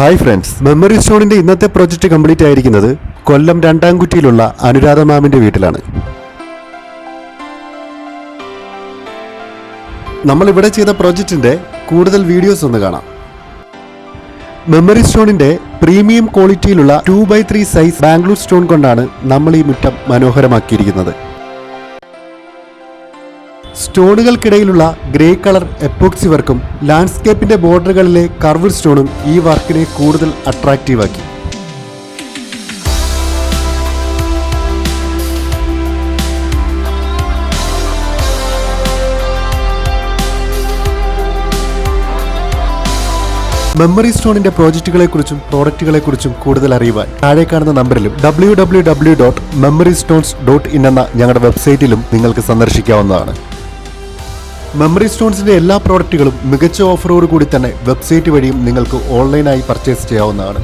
Hi friends, memory സ്റ്റോണിന്റെ ഇന്നത്തെ project complete ആയിരിക്കുന്നത് കൊല്ലം രണ്ടാംകുറ്റിയിലുള്ള അനുരാധ മാമിന്റെ വീട്ടിലാണ്. നമ്മൾ ഇവിടെ ചെയ്ത പ്രോജക്റ്റിന്റെ കൂടുതൽ വീഡിയോസ് ഒന്ന് കാണാം. മെമ്മറി സ്റ്റോണിന്റെ പ്രീമിയം ക്വാളിറ്റിയിലുള്ള 2x3 സൈസ് ബാംഗ്ലൂർ സ്റ്റോൺ കൊണ്ടാണ് നമ്മൾ ഈ മുറ്റം മനോഹരമാക്കിയിരിക്കുന്നത്. സ്റ്റോണുകൾക്കിടയിലുള്ള ഗ്രേ കളർ എപ്പോക്സി വർക്കും ലാൻഡ്സ്കേപ്പിന്റെ ബോർഡറുകളിലെ കർവ്ഡ് സ്റ്റോണും ഈ വർക്കിനെ കൂടുതൽ അട്രാക്റ്റീവാക്കി. മെമ്മറി സ്റ്റോണിന്റെ പ്രോജക്റ്റുകളെക്കുറിച്ചും പ്രോഡക്റ്റുകളെക്കുറിച്ചും കൂടുതൽ അറിയുവാൻ താഴെ കാണുന്ന നമ്പറിലും www.memorystones.in എന്ന ഞങ്ങളുടെ വെബ്സൈറ്റിലും നിങ്ങൾക്ക് സന്ദർശിക്കാവുന്നതാണ്. മെമ്മറി സ്റ്റോൺസിന്റെ എല്ലാ പ്രോഡക്റ്റുകളും മികച്ച ഓഫറോട് കൂടി തന്നെ വെബ്സൈറ്റ് വഴിയും നിങ്ങൾക്ക് ഓൺലൈനായി പർച്ചേസ് ചെയ്യാവുന്നതാണ്.